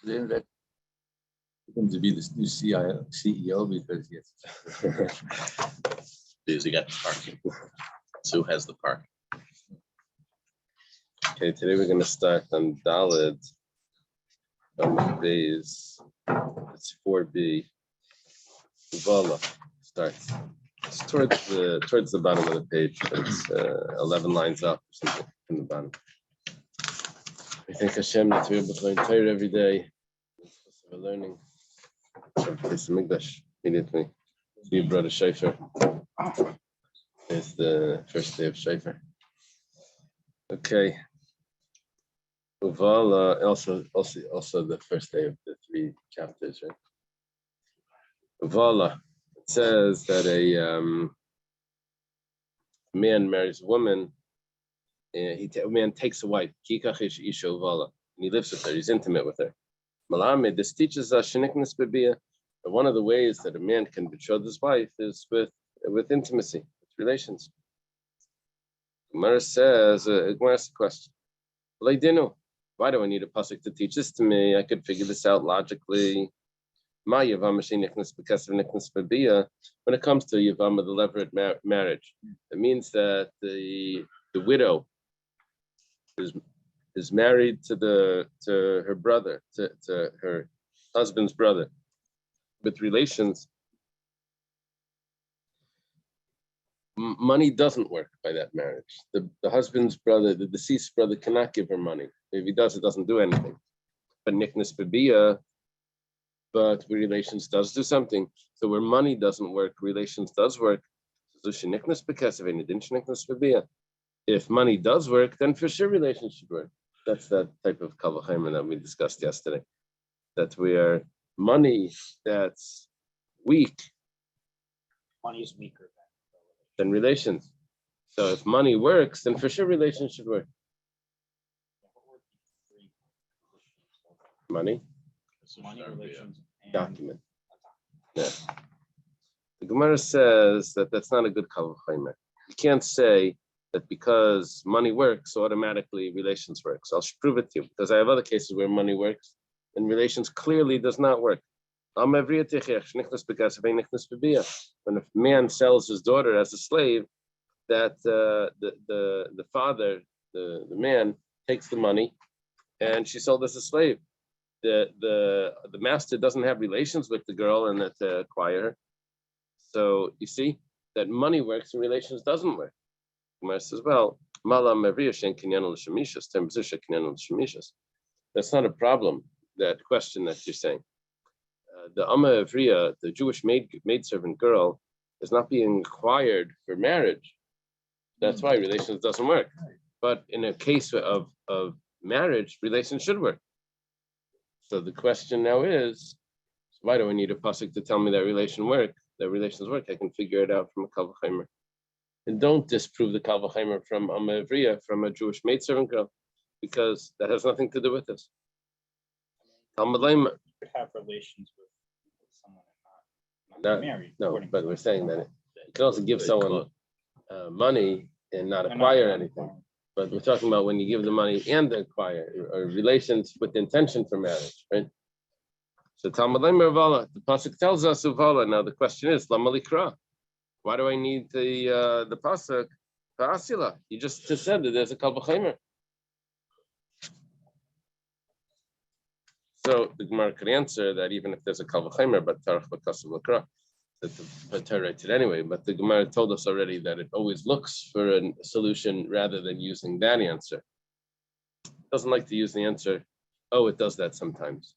That going to be the new CEO because yes. Because he got the parking. Sue has the park. Okay, today we're going to start on Daled. It's 4B. Voila starts. It's towards the bottom of the page. It's 11 lines up or something from the bottom. We thank Hashem that we're able to learn Torah every day. We're learning. Immediately. So you brought a shofar. It's the first day of shofar. Okay. Uvala, also the first day of the 3 chapters, right? Uvala, it says that a man marries a woman, and a man takes a wife, Kikachish Isha Uvala, and he lives with her, he's intimate with her. Malamed, this teaches us Sheniknas Bebia, that one of the ways that a man can betroth his wife is with intimacy, with relations. Gemara says, Gemara asks a question. Why do I need a pasuk to teach this to me? I could figure this out logically. When it comes to Yavama, the levirate marriage, it means that the widow is married to her brother, to her husband's brother, with relations. Money doesn't work by that marriage. The husband's brother, the deceased brother, cannot give her money. If he does, it doesn't do anything. But niknas bebia, but relations does do something. So where money doesn't work, relations does work. If money does work, then for sure relations should work. That's that type of kavachayim that we discussed yesterday. That we are money that's weak. Money is weaker than relations. So if money works, then for sure relations should work. Money, relations, and document. Yeah. The Gemara says that that's not a good kavachayim. You can't say that because money works, automatically relations work. So I'll prove it to you, because I have other cases where money works and relations clearly does not work. When a man sells his daughter as a slave, that the father, the man, takes the money, and she's sold as a slave. The master doesn't have relations with the girl and to acquire her. So you see that money works and relations doesn't work. Gemara says, well, that's not a problem, that question that you're saying. The Amma Evriya, the Jewish maidservant girl, is not being acquired for marriage. That's why relations doesn't work. But in a case of marriage, relations should work. So the question now is, why do I need a pasuk to tell me that relations work? I can figure it out from a kavachaymer. And don't disprove the kavachaymer from Amma Evriya, from a Jewish maidservant girl, because that has nothing to do with this. Talmud Lema. Have relations with someone and not married. No, but we're saying that you can also give someone money and not acquire anything. But we're talking about when you give the money and acquire, or relations with intention for marriage, right? So Talmud Leimer Vala, the pasuk tells us Uvala. Now the question is, Lama Likra. Why do I need the pasuk? Asila. You just said that there's a kavachaymer. So the Gemara could answer that even if there's a kavachaymer, but tarach b'kasam l'kra, that the Torah writes it anyway. But the Gemara told us already that it always looks for a solution rather than using that answer. It doesn't like to use the answer, oh, it does that sometimes.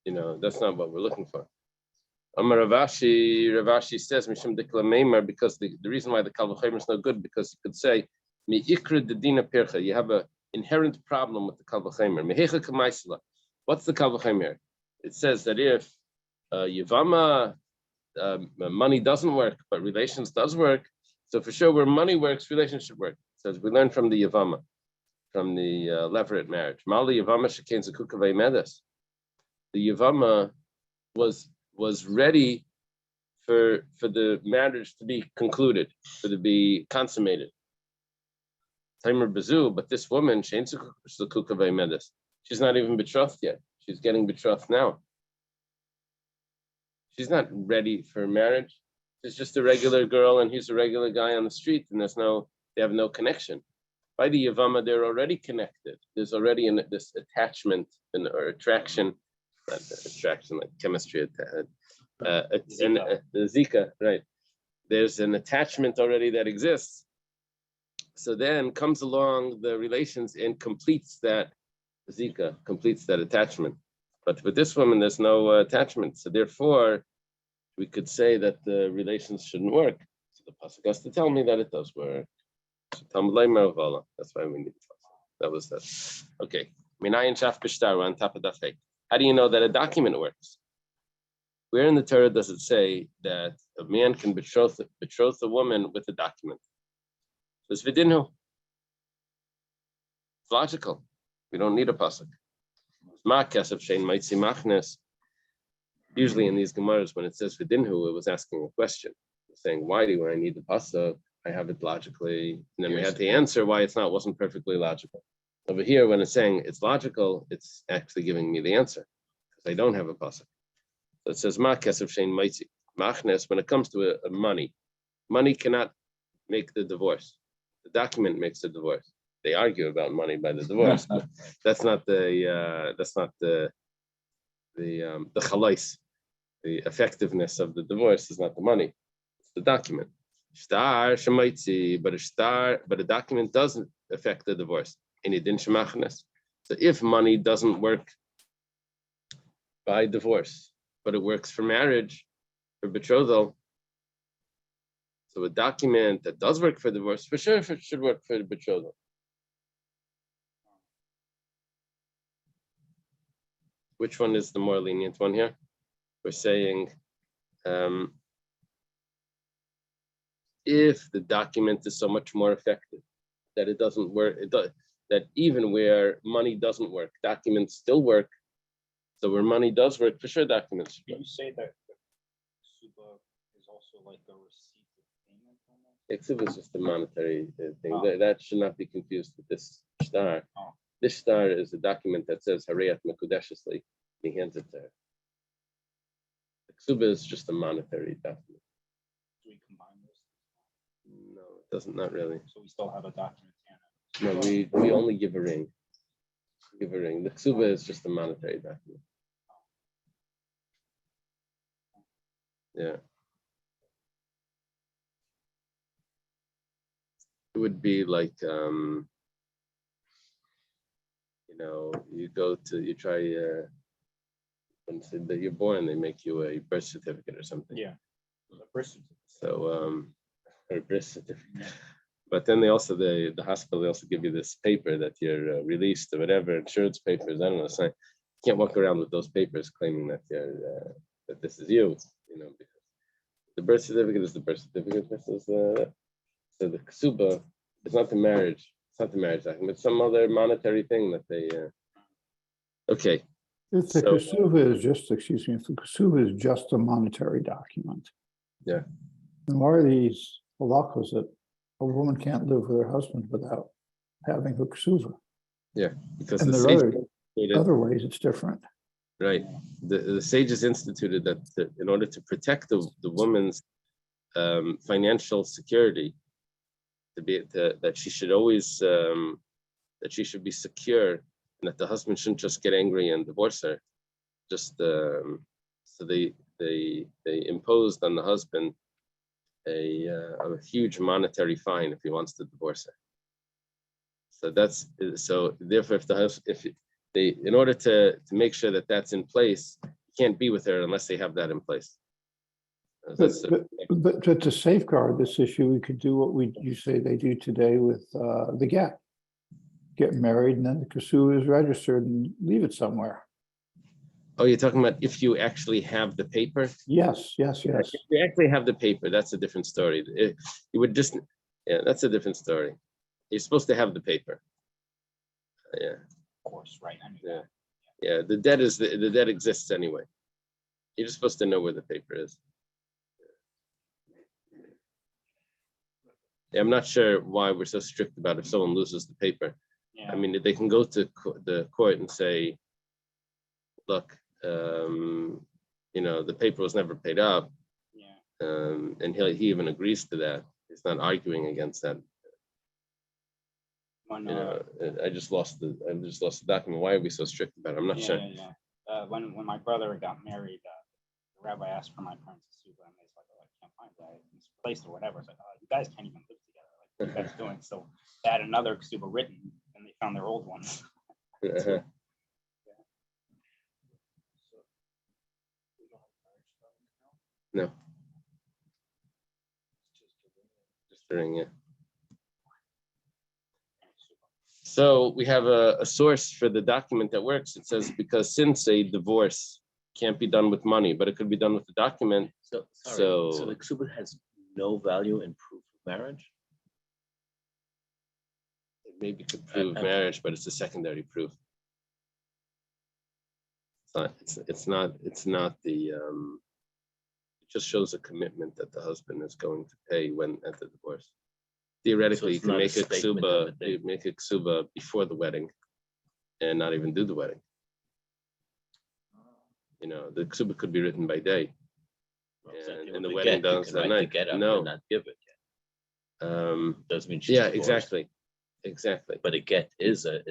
That's not what we're looking for. Amar Ravashi says, Mishum Dikla Meimar, because the reason why the kavachaymer is no good, because you could say, Mi ikra dedina pircha, you have an inherent problem with the kavachaymer. Mehecha kamaisla. What's the kavachaymer? It says that if Yavama, money doesn't work, but relations does work. So for sure, where money works, relations should work. It says we learn from the Yavama, from the levirate marriage. Mali Yavama shekain zakukavei medes. The Yavama was ready for the marriage to be concluded, for to be consummated. Timer Bazu, but this woman, she's not even betrothed yet. She's getting betrothed now. She's not ready for marriage. She's just a regular girl and he's a regular guy on the street, and they have no connection. By the Yavama, they're already connected. There's already this attachment or attraction, not attraction like chemistry, the Zika, right? There's an attachment already that exists. So then comes along the relations and completes that Zika, completes that attachment. But with this woman, there's no attachment. So therefore, we could say that the relations shouldn't work. So the pasuk has to tell me that it does work. That's why we need the pasuk. That was that. Okay. Minayin shaf b'shtar on top of Daf Hey. How do you know that a document works? Where in the Torah does it say that a man can betroth a woman with a document? It's vidinhu. It's logical. We don't need a pasuk. Usually in these Gemaras, when it says vidinhu, it was asking a question. It's saying, why do I need the pasuk? I have it logically. And then we had to answer why wasn't perfectly logical. Over here, when it's saying it's logical, it's actually giving me the answer because I don't have a pasuk. So it says, ma kesef shein maitzi. Machnes, when it comes to money cannot make the divorce. The document makes the divorce. They argue about money by the divorce, but that's not the chalais. The effectiveness of the divorce is not the money; it's the document. Shtar shemaitzi, but a document doesn't affect the divorce. So if money doesn't work by divorce, but it works for marriage, for betrothal. So a document that does work for divorce, for sure, it should work for the betrothal. Which one is the more lenient one here? We're saying if the document is so much more effective that it doesn't work, that even where money doesn't work, documents still work. So where money does work, for sure, documents should Can work. you say that Suba is also like a receipt of payment almost? Exib is just a monetary thing. Oh. That should not be confused with this star. Oh. This star is a document that says Harayat Mekudeshesli. He hands it to her. Exuba is just a monetary document. Do we combine those? No, it doesn't. Not really. So we still have a document. No, we only give a ring. Give a ring. The Ksuba is just a monetary document. Yeah. It would be like, you when that you're born, they make you a birth certificate or something. Yeah. A birth certificate. So, or birth certificate. Yeah. But then the hospital, they also give you this paper that you're released or whatever, insurance papers. I don't know. So you can't walk around with those papers claiming that that this is you, because the birth certificate is the birth certificate. This is so the ksuba. It's not the marriage. It's not the marriage document. It's some other monetary thing that they. Okay. If the ksuba is just, excuse me, if the ksuba is just a monetary document. Yeah. And why are these halachos that a woman can't live with her husband without having her ksuba? Yeah, because and the there are sages, other ways it's different. Right. The sages instituted that in order to protect the woman's financial security, that she should always that she should be secure, and that the husband shouldn't just get angry and divorce her. Just so they imposed on the husband a huge monetary fine if he wants to divorce her. So therefore, in order to make sure that that's in place, you can't be with her unless they have that in place. But to safeguard this issue, we could do what you say they do today with the get married, and then the ksuba is registered and leave it somewhere. Oh, you're talking about if you actually have the paper? Yes. If you actually have the paper, that's a different story. That's a different story. You're supposed to have the paper. Yeah. Of course, right. Yeah. The debt exists anyway. You're just supposed to know where the paper is. Yeah, I'm not sure why we're so strict about if someone loses the paper. Yeah. I mean, they can go to the court and say, look, the paper was never paid up, Yeah. and he even agrees to that. He's not arguing against that. When, I just lost the document. Why are we so strict about it? I'm not yeah, sure. yeah, yeah. When my brother got married, the rabbi asked for my parents' suba, and they said, "Oh, I can't find that. It's misplaced or whatever." It's like, "Oh, you guys can't even live together. Like, what are you guys doing?" So they had another suba written, and they found their old one. Uh-huh. No, just the ring, yeah. So we have a source for the document that works. It says, because since a divorce can't be done with money, but it could be done with the document. So So the ksuba has no value in proof of marriage? it maybe could prove And- marriage, but it's a secondary proof. It's not the, it just shows a commitment that the husband is going to pay when at the divorce. Theoretically, you it's can not a make a statement ksuba, of a thing. before the wedding and not even do the wedding. The ksuba could be written by day. Well, exactly and what the they wedding get. You done can that write the night. get up No. and not give it. Doesn't mean she's Yeah, divorced. exactly. But a get is a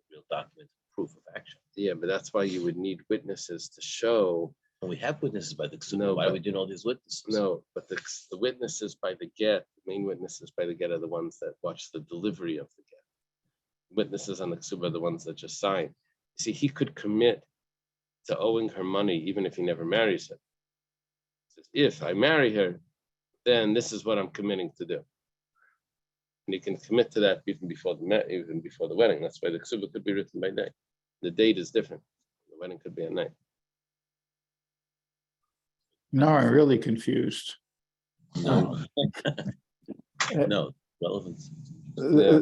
real document, proof of action. Yeah, but that's why you would need witnesses to show. And we have witnesses by the ksuba. No, Why are but- we doing all these witnesses? No, but the witnesses by the get, the main witnesses by the get are the ones that watch the delivery of the get. Witnesses on the ksuba are the ones that just sign. See, he could commit to owing her money even if he never marries her. He says, if I marry her, then this is what I'm committing to do. And he can commit to that even before the wedding. That's why the ksuba could be written by day. The date is different. The wedding could be at night. Now I'm really confused. No. Uh, No relevance. Yeah.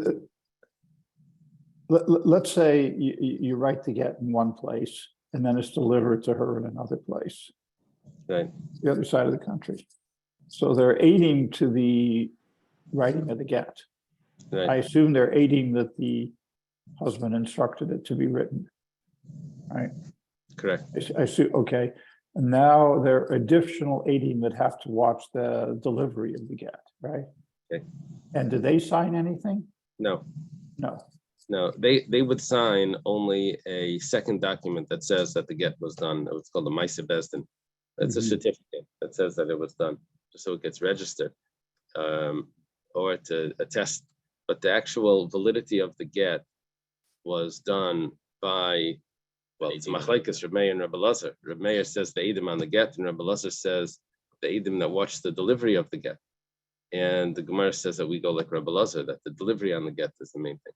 Let's say you write the get in one place and then it's delivered to her in another place, Right. the other side of the country. So they're aiding to the writing of the get. I Right. assume they're aiding that the husband instructed it to be written. Right? Correct. I see, okay. And now there are additional aiding that have to watch the delivery of the get, right? Okay. And do they sign anything? No. No. No, they would sign only a second document that says that the get was done. It's called a Maisa Besdin. That's a Mhm. certificate that says that it was done, just so it gets registered, or to attest. But the actual validity of the get was done by, well, it's Machlekes Reb Meir and Reb Elazar. Reb Meir says the Eidim on the get, and Reb Elazar says the Eidim that watch the delivery of the get. And the Gemara says that we go like Reb Elazar, that the delivery on the get is the main thing.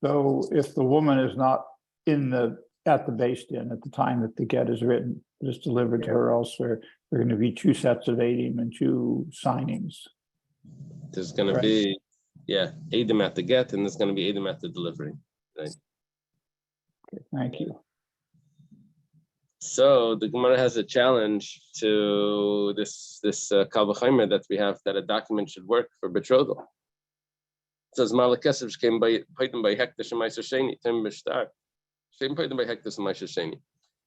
So if the woman is not at the Beis Din at the time that the get is written, it's delivered to her elsewhere, there are going to be two sets of aiding and two signings. There's going to Right. be, Eidim at the get, and there's going to be Eidim at the delivery. Right. Okay, thank you. So the Gemara has a challenge to this Kal V'Chomer that we have, that a document should work for betrothal. It says Malakesef came by Hektish and Meiser Sheni, Tim Bishtar. Same by Hektish and Meiser Sheni.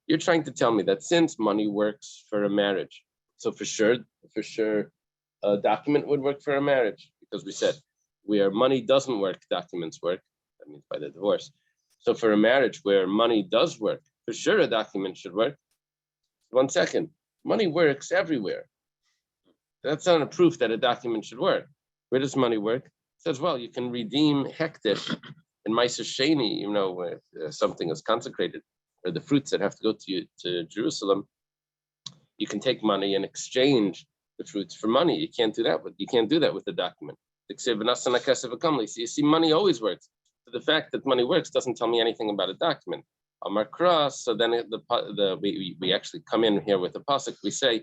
You're trying to tell me that since money works for a marriage, so for sure, a document would work for a marriage, because we said where money doesn't work, documents work. That means by the divorce. So for a marriage where money does work, for sure a document should work. 1 second, money works everywhere. That's not a proof that a document should work. Where does money work? It says, well, you can redeem hektish in Meiser Sheni, where something is consecrated, or the fruits that have to go to Jerusalem. You can take money and exchange the fruits for money. You can't do that with the document. So you see, money always works. So the fact that money works doesn't tell me anything about a document. Amar Cross, so then we actually come in here with the pasuk. We say,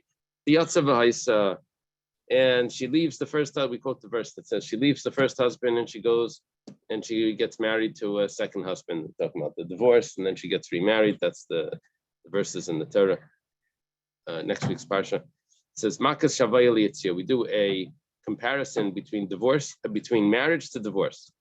and she leaves the first husband. We quote the verse that says she leaves the first husband and she goes and she gets married to a second husband. We're talking about the divorce, and then she gets remarried. That's the verses in the Torah. Next week's parsha. It says Makas Shavayel Yitzia. We do a comparison between marriage to divorce.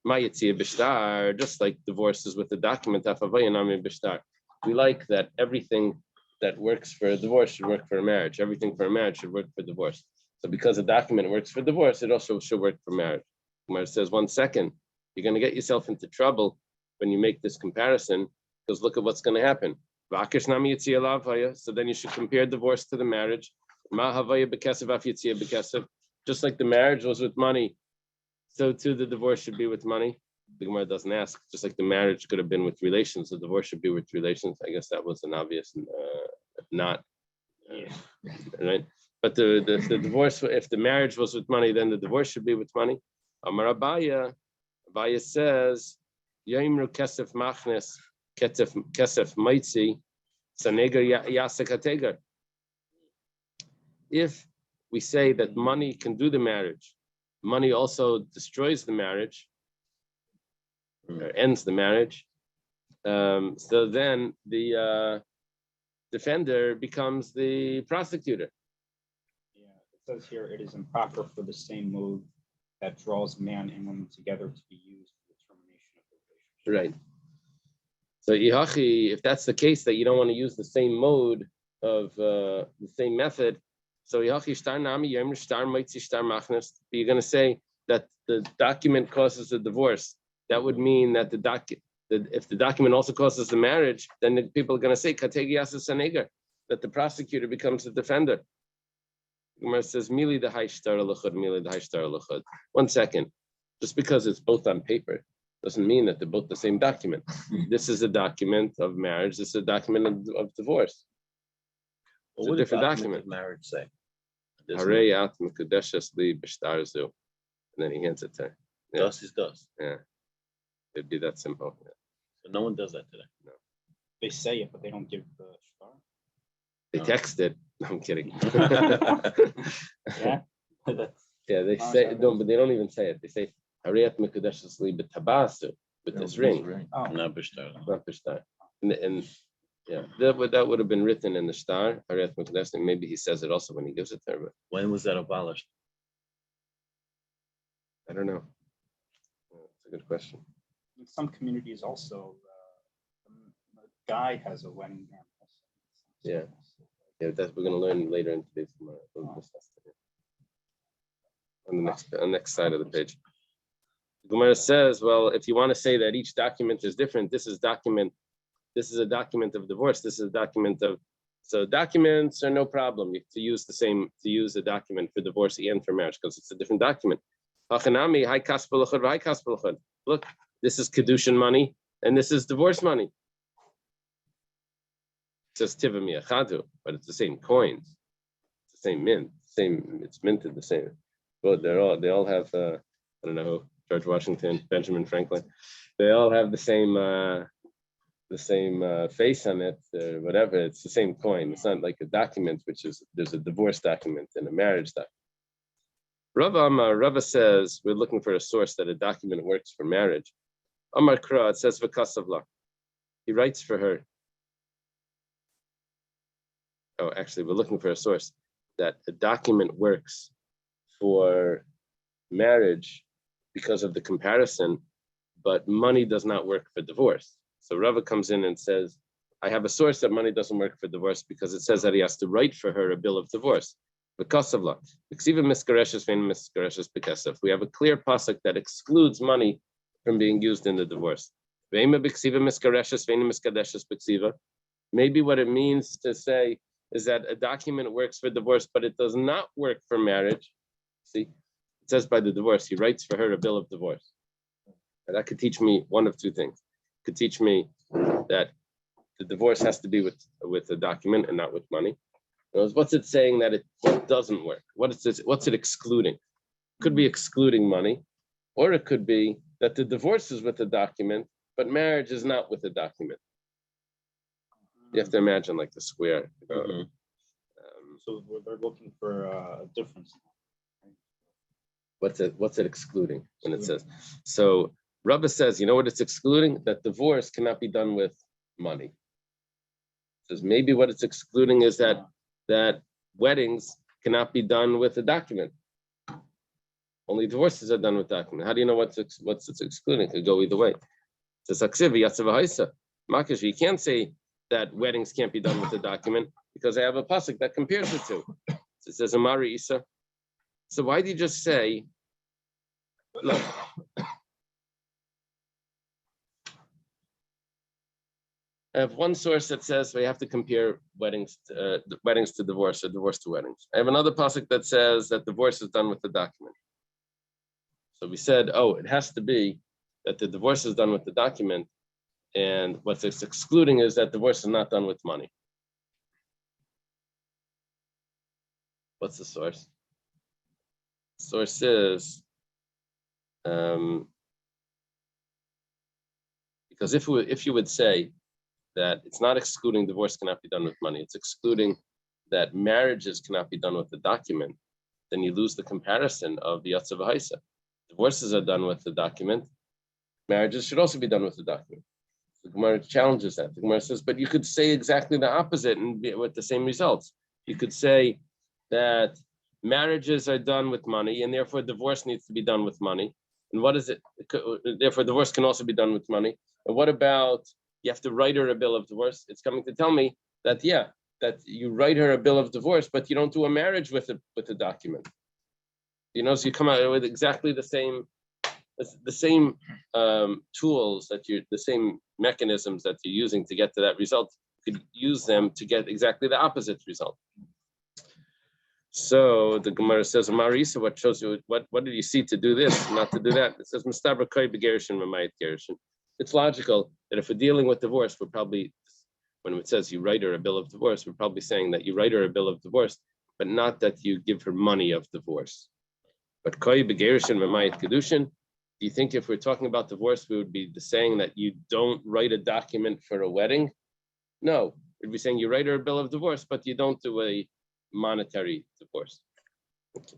Mayitzia b'shtar, just like divorce is with the document, afavaya nami b'shtar. We like that everything that works for a divorce should work for a marriage. Everything for a marriage should work for divorce. So because a document works for divorce, it also should work for marriage. Gemara says, 1 second, you're going to get yourself into trouble when you make this comparison, because look at what's going to happen. So then you should compare divorce to the marriage. Just like the marriage was with money, so too the divorce should be with money. The Gemara doesn't ask. Just like the marriage could have been with relations, the divorce should be with relations. I guess that was an obvious not, right? But the divorce, if the marriage was with money, then the divorce should be with money. Amar Abaya says, Yaimru kesef machnes, kesef maitzi, sanegar yasek hategar. If we say that money can do the marriage, money also destroys the marriage, or ends the marriage, so then the defender becomes the prosecutor. Yeah, it says here, it is improper for the same mode that draws man and woman together to be used for the termination of the relationship. Right. So Ihachi, if that's the case, that you don't want to use the same mode of the same method, so Ihachi shtar nami yom shtar maitzi shtar machnes, you're going to say that the document causes a divorce. That would mean that if the document also causes the marriage, then the people are going to say kategi yasa sanegar, that the prosecutor becomes the defender. Gemara says mili the high shtar luchad, mili the high shtar luchad. 1 second, just because it's both on paper doesn't mean that they're both the same document. This is a document of marriage. This is a document of divorce. What It's a would different the document. Of marriage say? There's no- Harei at mekudeshes li b'shtar zu. And then he hands it to her. Yeah. Dust is dust. Yeah, it'd be that simple. Yeah. So no one does that today. They say it, but they don't give the star. They text it. No, I'm kidding. Yeah, that's Yeah, they Oh, say sorry. no, but they don't even say it. They say Harei mekudeshes li b'tabasu, with this ring, oh, Not b'shtar. not b'shtar. And yeah, that would have been written in the star. Harei mekudeshes. Maybe he says it also when he gives it to her, but When was that abolished? I don't know. It's a good question. in some communities also, the guy has a wedding band. Yeah. Yeah, that we're going to learn later in today's Gemara. We'll discuss it. On the next side of the page. The Gemara says, well, if you want to say that each document is different, this is a document of divorce. This is a document of, so documents are no problem. You have to use a document for divorce and for marriage because it's a different document. Look, this is Kiddushin money and this is divorce money. It says tiva miachadu, but it's the same coins, it's the same mint, it's minted the same. Well, they all have I don't know who, George Washington, Benjamin Franklin. They all have the same face on it, or whatever. It's the same coin. It's not like a document, there's a divorce document and a marriage document. Rava says we're looking for a source that a document works for marriage. Amar Kra, it says v'kasavla. He writes for her. Oh, actually, we're looking for a source that a document works for marriage because of the comparison, but money does not work for divorce. So Rava comes in and says, I have a source that money doesn't work for divorce because it says that he has to write for her a bill of divorce. We have a clear pasuk that excludes money from being used in the divorce. Maybe what it means to say is that a document works for divorce, but it does not work for marriage. See, it says by the divorce, he writes for her a bill of divorce. And that could teach me one of two things. It could teach me that the divorce has to be with a document and not with money. What's it saying that what doesn't work? What's it excluding? It could be excluding money, or it could be that the divorce is with a document, but marriage is not with a document. You have to imagine like the square. So they're looking for a difference. What's it excluding when it says? So Rava says, you know what it's excluding? That divorce cannot be done with money. It says maybe what it's excluding is that weddings cannot be done with a document. Only divorces are done with document. How do you know what's it's excluding? It could go either way. So Makash, you can't say that weddings can't be done with the document because I have a pasuk that compares the two. So it says Amari Isa. So why do you just say, look, I have one source that says we have to compare weddings to divorce or divorce to weddings. I have another pasuk that says that divorce is done with the document. So we said, oh, it has to be that the divorce is done with the document, and what's excluding is that divorce is not done with money. What's the source? Source is because if you would say that it's not excluding divorce cannot be done with money, it's excluding that marriages cannot be done with the document, then you lose the comparison of the Yatzav Haisa. Divorces are done with the document. Marriages should also be done with the document. The Gemara challenges that. The Gemara says, but you could say exactly the opposite and be with the same results. You could say that marriages are done with money and therefore divorce needs to be done with money. And what is it? Therefore, divorce can also be done with money. And what about you have to write her a bill of divorce? It's coming to tell me that, yeah, that you write her a bill of divorce, but you don't do a marriage with a document. You know, so you come out with exactly the same tools the same mechanisms that you're using to get to that result. You could use them to get exactly the opposite result. So the Gemara says, Marisa, what shows you what did you see to do this, not to do that? It says, Mustabra Koi Begerishin Mamayit Gerishin. It's logical that if we're dealing with divorce, we're probably, when it says you write her a bill of divorce, we're probably saying that you write her a bill of divorce, but not that you give her money of divorce. But Koi Begerishin Mamayit Kiddushin, do you think if we're talking about divorce, we would be saying that you don't write a document for a wedding? No, we'd be saying you write her a bill of divorce, but you don't do a monetary divorce. Let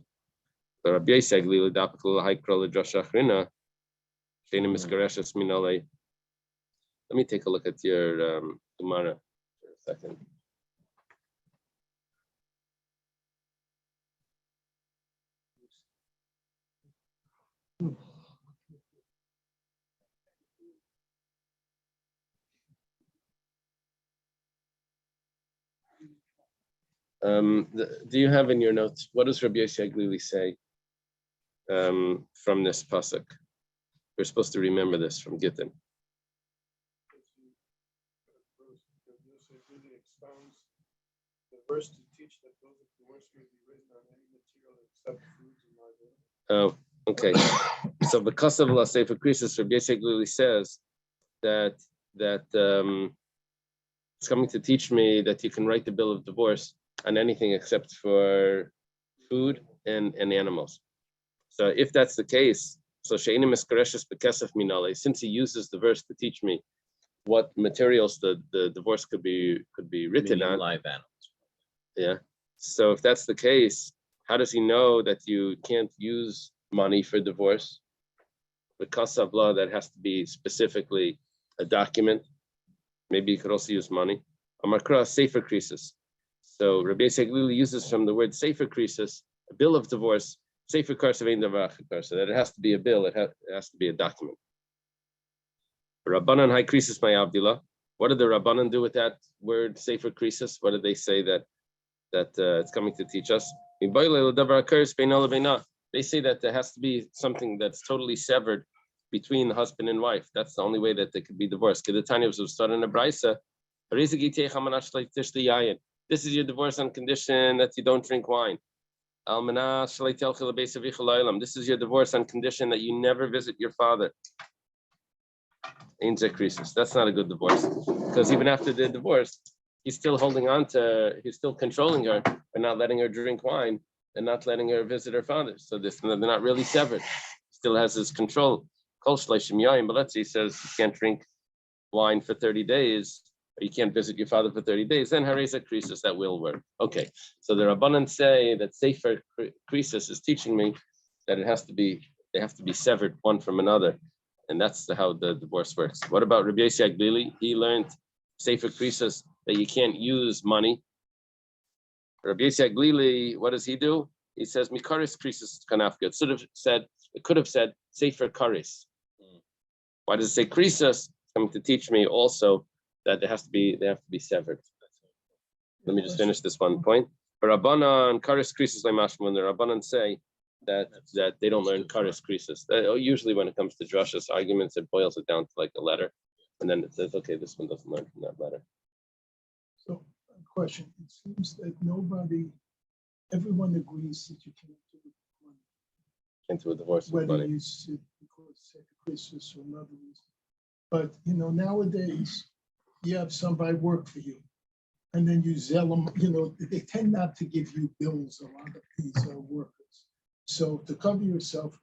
me take a look at your Gemara for a second. Do you have in your notes, what does Rabbi Yossi Aglili say from this pasuk? We're supposed to remember this from Gittin. Oh, okay. So because of La Sefer Krisis, Rabbi Yossi Aglili says that it's coming to teach me that you can write the bill of divorce on anything except for food and animals. So if that's the case, so She'enim Eskareshus Bekesef Minale, since he uses the verse to teach me what materials the divorce could be written on. Live animals. Yeah. So if that's the case, how does he know that you can't use money for divorce? Because of law, that has to be specifically a document. Maybe you could also use money. Amakra Sefer Krisis. So Rabbi Yossi Aglili uses from the word Sefer Krisis, a bill of divorce, Sefer Karsavein Davach, so that it has to be a bill, it has to be a document. Rabbanan Hai Krisis May Avdila. What did the Rabbanan do with that word Sefer Krisis? What did they say that it's coming to teach us? They say that there has to be something that's totally severed between the husband and wife. That's the only way that they could be divorced. This is your divorce on condition that you don't drink wine. This is your divorce on condition that you never visit your father. That's not a good divorce, because even after the divorce, he's still he's still controlling her and not letting her drink wine and not letting her visit her father. So they're not really severed. Still has his control. But let's say he says you can't drink wine for 30 days, or you can't visit your father for 30 days, then Hareza Krisis, that will work. Okay, so the Rabbanan say that Sefer Krisis is teaching me that they have to be severed one from another, and that's how the divorce works. What about Rabbi Yossi Aglili? He learned Sefer Krisis that you can't use money. Rabbi Yossi Aglili, what does he do? he says Mikaris Krisis Kanafka. It could have said Sefer Karis. Why does it say Krisis? It's coming to teach me also that they have to be severed. Let me just finish this one point. For Rabbanan, Karis Krisis Lemashma, when the Rabbanan say that they don't learn Karis Krisis. Usually when it comes to Drashas arguments, it boils it down to like a letter. And then it says, okay, this one doesn't learn from that letter. So, a question, it seems that everyone agrees that you can't do it with money, Into a divorce with whether money. you sit because sacrifices or another reason. But, nowadays, you have somebody work for you, and then you sell them, they tend not to give you bills, a lot of these workers. So to cover yourself,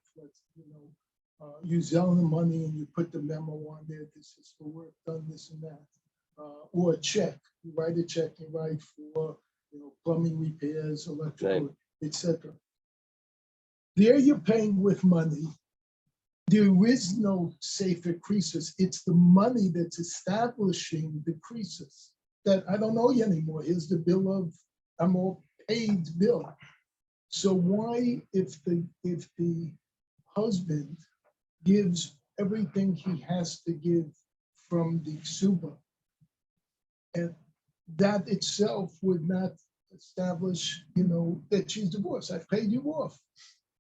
you sell them money and you put the memo on there, this is for work done, this and that. Or a check, you write a check, you write for plumbing repairs, electrical, etc. There you're paying with money. There is no safer creases. It's the money that's establishing the creases that I don't owe you anymore. Here's the bill I'm all paid bill. So why, if the husband gives everything he has to give from the ksuba, and that itself would not establish, that she's divorced. I've paid you off.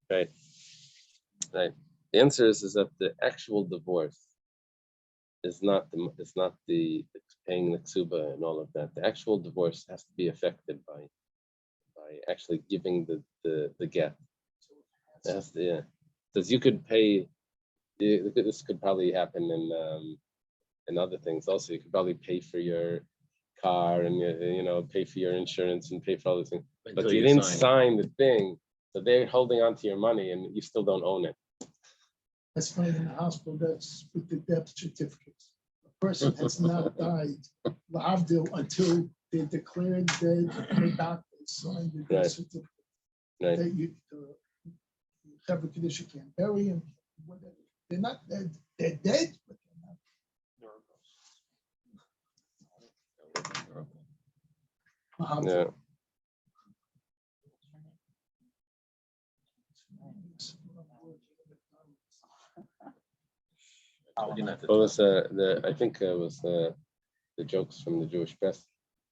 Right. The answer is that the actual divorce is not the paying the ksuba and all of that. The actual divorce has to be affected by actually giving the get. Because you could pay. This could probably happen in other things also. You could probably pay for your car and pay for your insurance and pay for all these things, but you didn't sign the thing, so they're holding on to your money and you still don't own it. That's fine in the hospital. That's with the death certificates. A person has not died, l'avdil, until they're declared dead and the doctor signed the death certificate. Right. That you have a condition, can't bury them, whatever. They're not dead. They're dead, but they're not. Yeah. What was I think it was the jokes from the Jewish press.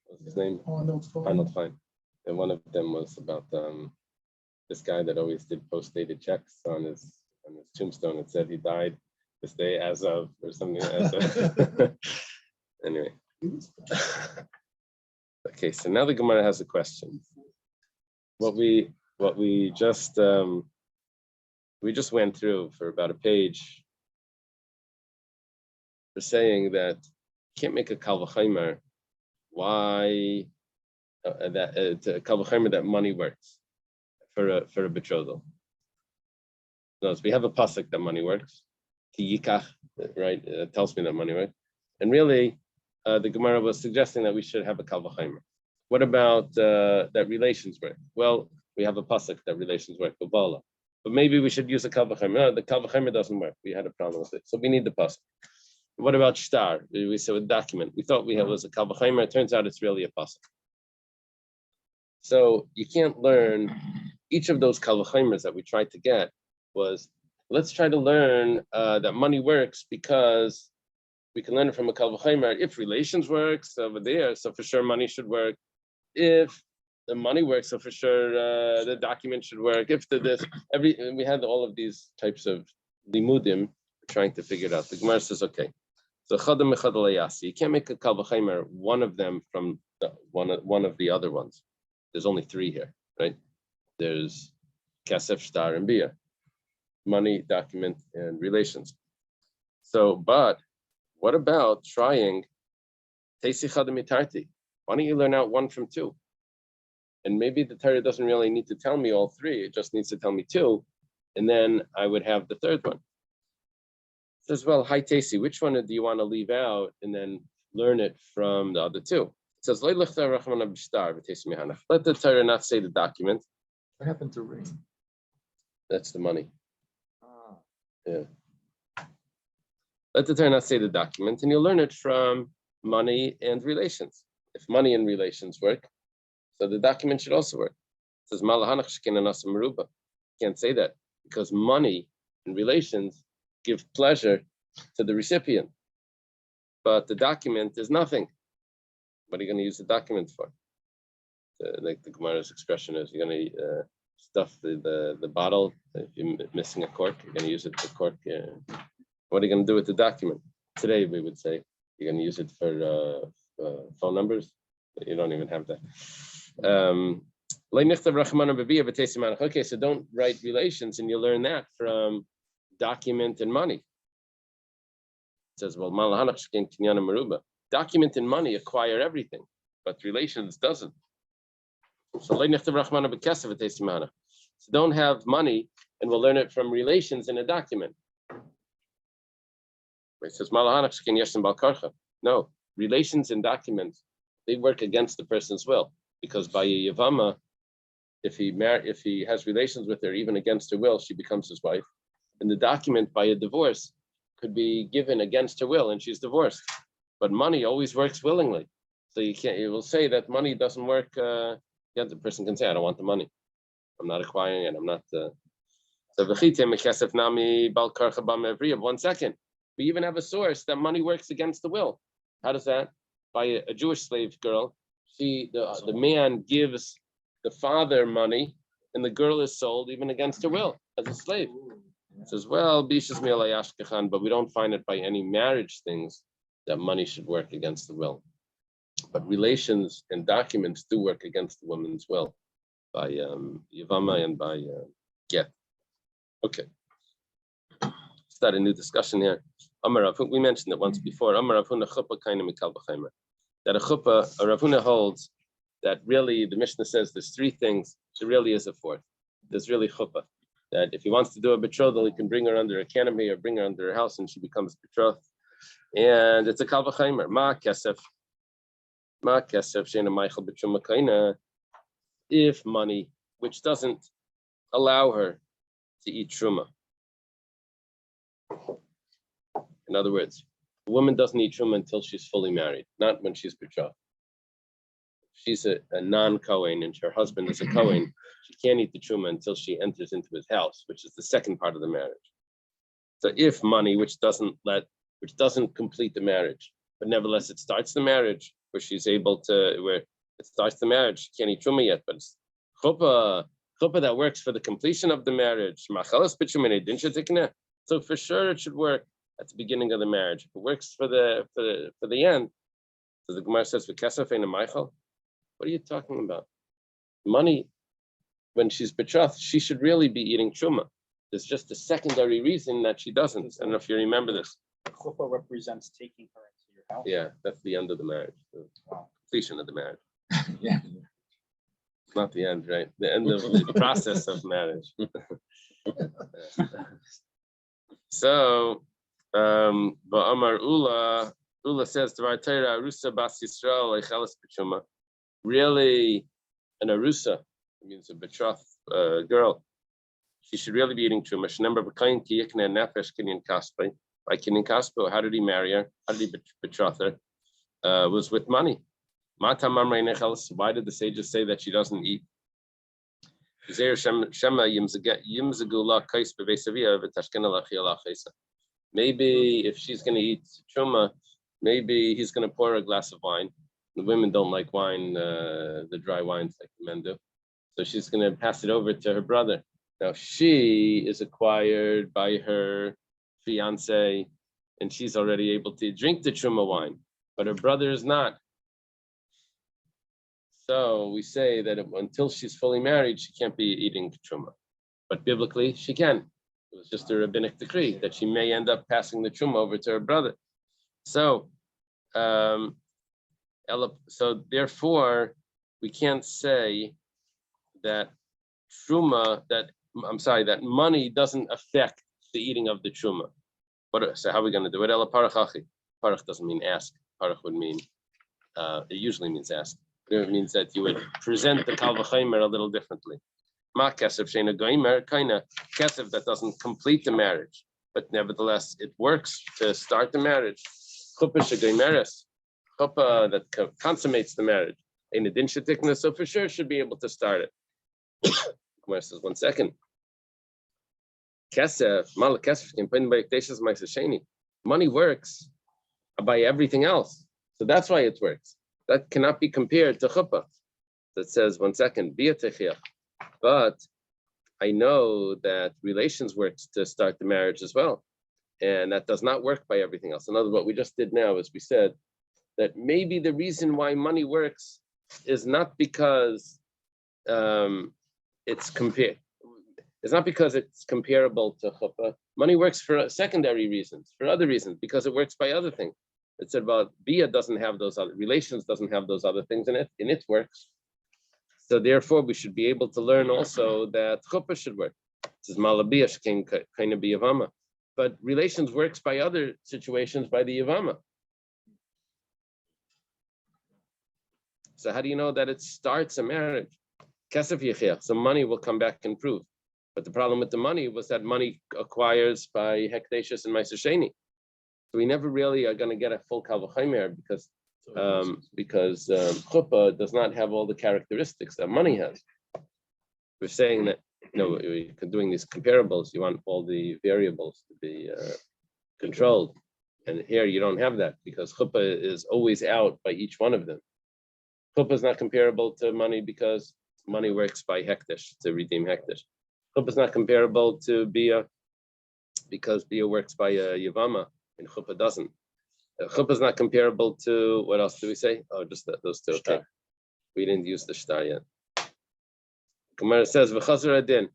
What was his name? Arnold Fine. And one of them was about this guy that always did post-dated checks on his tombstone. It said he died this day as of, or something as of. Anyway. Okay, so now the Gemara has a question. What we just went through for about a page. We're saying that you can't make a kal v'chomer. Why that kal v'chomer that money works for a betrothal? No, so we have a pasuk that money works. Ki yikach, right? It tells me that money works. And really, the Gemara was suggesting that we should have a kal v'chomer. What about that relations work? Well, we have a pasuk that relations work, but maybe we should use a kal v'chomer. No, the kal v'chomer doesn't work. We had a problem with it, so we need the pasuk. What about shtar? We said a document. We thought was a kal v'chomer. It turns out it's really a pasuk. So you can't learn each of those kal v'chomers that we tried to get. Was let's try to learn that money works because we can learn it from a kal v'chomer. If relations works over there, so for sure money should work. If the money works, so for sure the document should work. If we had all of these types of limudim trying to figure it out. The Gemara says, okay, so chadam echad alayasi. You can't make a kal v'chomer one of them from one of the other ones. There's only three here, right? There's kasef, shtar, and bia. Money, document, and relations. So, but what about trying teisi chadam itarti? Why don't you learn out one from two? And maybe the Torah doesn't really need to tell me all three, it just needs to tell me two, and then I would have the third one. It says, well, hi Tasi, which one do you want to leave out and then learn it from the other two? It says, let the Torah not say the document. What happened to rain? That's the money. Yeah. Let the Torah not say the document, and you'll learn it from money and relations. If money and relations work, so the document should also work. says Malahanach Shkin Nasa Meruba. Can't say that because money and relations give pleasure to the recipient, but the document is nothing. What are you going to use the document for? Like the Gemara's expression is, you're going to stuff the bottle. If you're missing a cork, you're going to use it for cork. What are you going to do with the document? Today we would say you're going to use it for phone numbers. But you don't even have that. Okay, so don't write relations, and you'll learn that from document and money. It says, well, document and money acquire everything, but relations doesn't. So don't have money, and we'll learn it from relations in a document. It says, no, relations and documents, they work against the person's will, because by a Yavama, if he has relations with her, even against her will, she becomes his wife. And the document by a divorce could be given against her will, and she's divorced. But money always works willingly. So you will say that money doesn't work. The person can say, I don't want the money. I'm not acquiring it. I'm not. So 1 second. We even have a source that money works against the will. How does that? By a Jewish slave girl, the man gives the father money, and the girl is sold even against her will as a slave. It says, well, but we don't find it by any marriage things that money should work against the will. But relations and documents do work against the woman's will by Yavama and by Get. Okay. Start a new discussion here. We mentioned it once before. That a chuppah, a Rav Huna holds that really the Mishnah says there's 3 things. There really is a 4th. There's really chuppah. That if he wants to do a betrothal, he can bring her under a canopy or bring her under her house, and she becomes betrothed. And it's a kal v'chaimer. Ma kesef she'ena meichel b'truma kaina. If money, which doesn't allow her to eat truma. In other words, a woman doesn't eat truma until she's fully married, not when she's betrothed. She's a non-Kohen and her husband is a Kohen. She can't eat the truma until she enters into his house, which is the second part of the marriage. So if money, which doesn't complete the marriage, but nevertheless it starts the marriage, where she's able to, where it starts the marriage, she can't eat truma yet, but it's chuppah that works for the completion of the marriage. So for sure it should work at the beginning of the marriage. If it works for the end, so the Gemara says, what are you talking about? Money, when she's betrothed, she should really be eating truma. There's just a secondary reason that she doesn't. I don't know if you remember this. Chuppah represents taking her into your house. Yeah, that's the end of the marriage, the completion of the marriage. Yeah. It's not the end, right? The end of the process of marriage. So, Ba'amar Ula says, really, an arusa, means a betrothed girl, she should really be eating truma. By kinyan kaspo, how did he marry her? How did he betroth her? Was with money. Why did the sages say that she doesn't eat? Maybe if she's going to eat truma, maybe he's going to pour her a glass of wine. The women don't like wine, the dry wines like the men do. So she's going to pass it over to her brother. Now she is acquired by her fiance, and she's already able to drink the truma wine, but her brother is not. So we say that until she's fully married, she can't be eating truma. But biblically, she can. It was just a rabbinic decree that she may end up passing the truma over to her brother. So, therefore, we can't say that that money doesn't affect the eating of the truma. So how are we going to do it? Ela parachachi. Parach doesn't mean ask. Parach would mean, it usually means ask. It means that you would present the kal v'chaimer a little differently. Ma kesef she'ena goimer, kinda kesef that doesn't complete the marriage, but nevertheless it works to start the marriage. Chuppah she'goimeres, chuppah that consummates the marriage. Ein adin shetikna, so for sure should be able to start it. Gemara says, 1 second. Money works by everything else. So that's why it works. That cannot be compared to chuppah. That says, 1 second, but I know that relations works to start the marriage as well. And that does not work by everything else. In other words, what we just did now is we said that maybe the reason why money works is not because it's compared. It's not because it's comparable to chuppah. Money works for secondary reasons, for other reasons, because it works by other things. It said about bia doesn't have those other relations, doesn't have those other things in it, and it works. So therefore, we should be able to learn also that chuppah should work. This is malabia shkein kind of be yavama, but relations works by other situations by the yavama. So how do you know that it starts a marriage? Kesef yechia, so money will come back and prove. But the problem with the money was that money acquires by hekdeshus and meiser sheni. So we never really are going to get a full kal v'chomer because chuppah does not have all the characteristics that money has. We're saying that we're doing these comparables. You want all the variables to be controlled, and here you don't have that because chuppah is always out by each one of them. Chuppah is not comparable to money because money works by hekdesh to redeem hekdesh. Chuppah is not comparable to bia because bia works by yavama and chuppah doesn't. Chuppah is not comparable to, what else do we say? Oh, just those two. Okay. We didn't use the shtar yet. Gemara says v'chazar adin,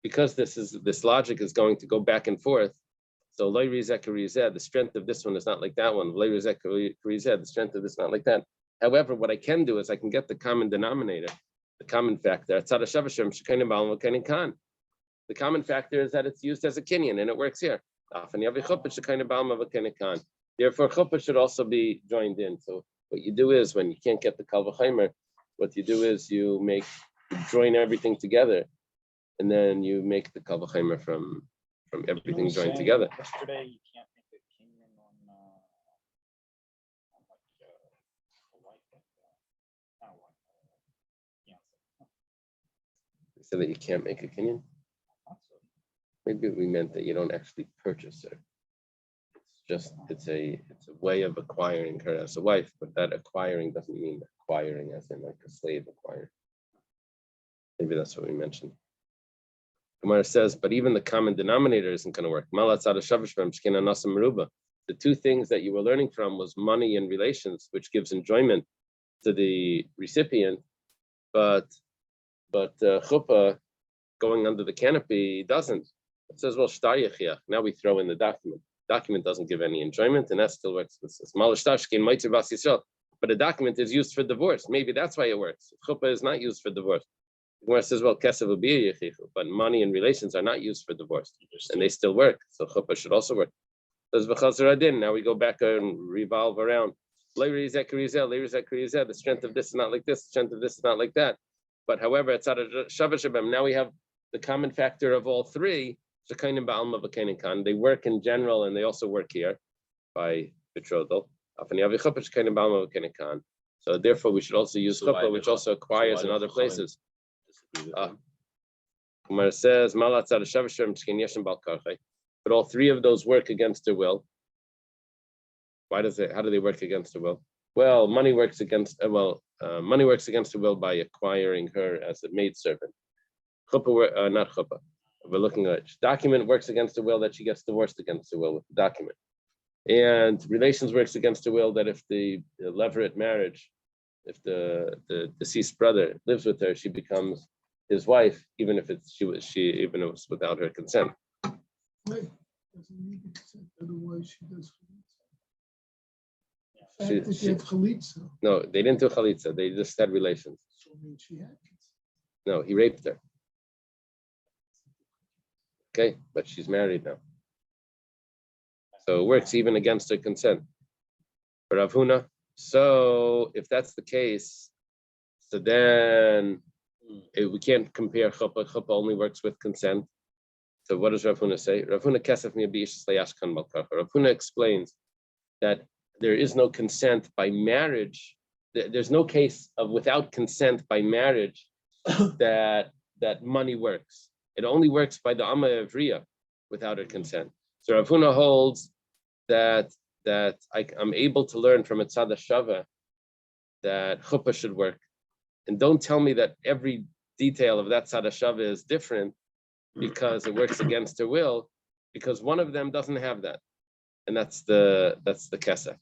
because this logic is going to go back and forth. So loy rizek rizeh, the strength of this one is not like that one. Loy rizek rizeh, the strength of this is not like that. However, what I can do is I can get the common denominator, the common factor. The common factor is that it's used as a kinyan, and it works here. Therefore, chuppah should also be joined in. So what you do is, when you can't get the kal v'chomer, what you do is you join everything together, and then you make the kal v'chomer from everything joined together. Yesterday, you can't make a kinyan on They said that you can't make a kinyan. Maybe we meant that you don't actually purchase her. It's a way of acquiring her as a wife, but that acquiring doesn't mean acquiring as in like a slave acquiring. Maybe that's what we mentioned. Gemara says, but even the common denominator isn't going to work. The two things that you were learning from was money and relations, which gives enjoyment to the recipient, but chuppah going under the canopy doesn't. It says, well, shtar yechiach. Now we throw in the document. Document doesn't give any enjoyment, and that still works with this. But a document is used for divorce. Maybe that's why it works. Chuppah is not used for divorce. Gemara says, well, kesef u'biyah yechichu, but money and relations are not used for divorce, and they still work. So chuppah should also work. Now we go back and revolve around. The strength of this is not like this. The strength of this is not like that. But however, it's out of Shavah Shabam. Now we have the common factor of all three. They work in general, and they also work here by betrothal. So therefore, we should also use chuppah, which also acquires in other places. Kumar says, but all three of those work against their will. How do they work against their will? Well, money works against the will by acquiring her as a maidservant. Chuppah, not chuppah. We're looking at document works against the will that she gets divorced against the will with the document. And relations works against the will that if the levirate marriage, if the deceased brother lives with her, she becomes his wife, even if it was without her consent. Right. Doesn't need consent, otherwise she does chalitza. No, they didn't do chalitza. They just had relations. So I mean, she had consent. No, he raped her. Okay, but she's married now. So it works even against her consent. For Rav Huna, so if that's the case, so then we can't compare chuppah. Chuppah only works with consent. So what does Rav Huna say? Rav Huna kesef mi'abish layashkan malkacha. Rav Huna explains that there is no consent by marriage. There's no case of without consent by marriage that that money works. It only works by the Amma Evriya without her consent. So Rav Huna holds that I'm able to learn from a tzad shava that chuppah should work. And don't tell me that every detail of that tzad shava is different because it works against her will, because one of them doesn't have that. And that's the kesef.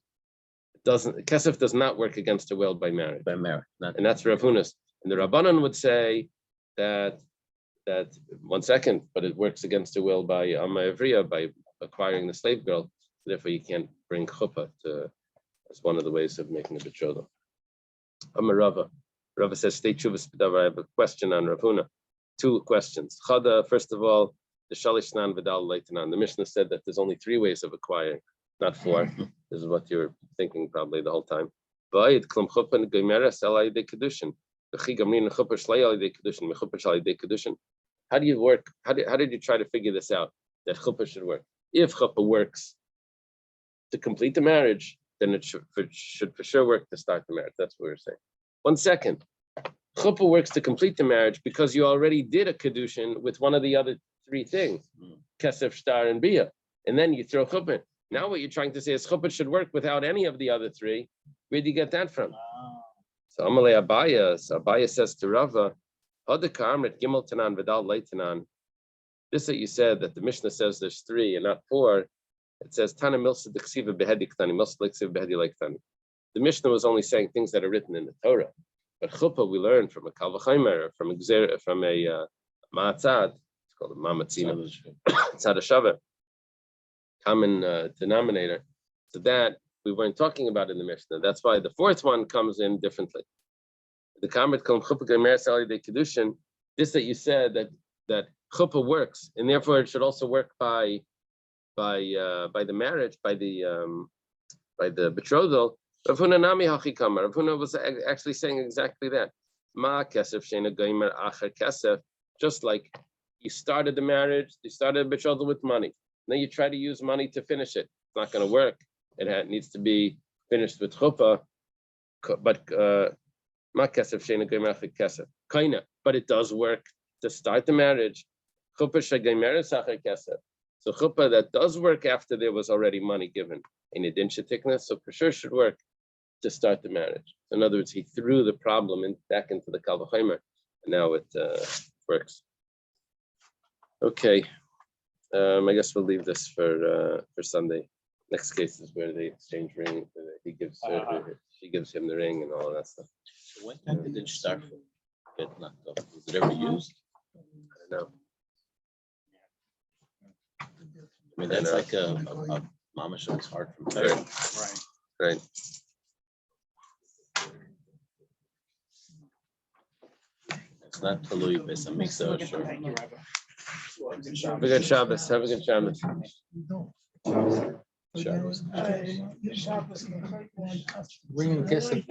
Kesef does not work against her will by marriage. By marriage, not And that's Rav Huna's. And the Rabbanan would say that 1 second, but it works against her will by Amma Evriya, by acquiring the slave girl. Therefore, you can't bring chuppah as one of the ways of making a betrothal. Amma Rava. Rava says, "Stay chuvas b'davar." I have a question on Rav Huna. 2 questions. Chada, first of all, the shalish nan v'dal leitanan. The Mishnah said that there's only 3 ways of acquiring, not 4. This is what you're thinking probably the whole time. Ba'id klum chuppah gemeres alay de kedushin. V'chi gamrin chuppah shlei alay de kedushin. Mechuppah shlei de kedushin. How do you work? How did you try to figure this out? That chuppah should work. If chuppah works to complete the marriage, then it should for sure work to start the marriage. That's what we're saying. 1 second. Chuppah works to complete the marriage because you already did a kedushin with one of the other 3 things, kesef, shtar, and bia, and then you throw chuppah. Now what you're trying to say is chuppah should work without any of the other 3. Where do you get that from? So Amalei Abaya. So Abaya says to Rava, Gimel Tanan Vidal Leitanan. This that you said that the Mishnah says there's 3 and not 4. It says Tana Milsa Diksiva Behedi Ktani, Milsa Diksiva Behedi Leiktani. The Mishnah was only saying things that are written in the Torah. But chuppah we learn from a kalvachaymer, from a ma'atzad. It's called a mamatzina, tzad shava, common denominator. So that we weren't talking about in the Mishnah. That's why the 4th one comes in differently. The kamet kol chuppah gemer sali de kedushin. This that you said that chuppah works, and therefore it should also work by the marriage, by the betrothal. Rav Huna nami hachikama. Rav Huna was actually saying exactly that. Ma kesef sheina goimer acher kesef. Just like you started the marriage, you started a betrothal with money. Then you try to use money to finish it. It's not going to work. It needs to be finished with chuppah. But ma kesef sheina goimer acher kesef. Kaina. But it does work to start the marriage. Chuppah shegoimer acher kesef. So chuppah that does work after there was already money given in a din shetikna, so for sure should work to start the marriage. In other words, he threw the problem back into the kal v'chomer, and now it works. Okay, I guess we'll leave this for Sunday. Next case is where they exchange ring. He gives she gives him the ring and all of that stuff. So when did it start to get knocked off? Was it ever used? I don't know. I mean, that's like a mama show. It's hard from there. Right. It's not totally based on mixed sure. Have a good Shabbos. Have a good Shabbos. Shabbos. Bringing kesef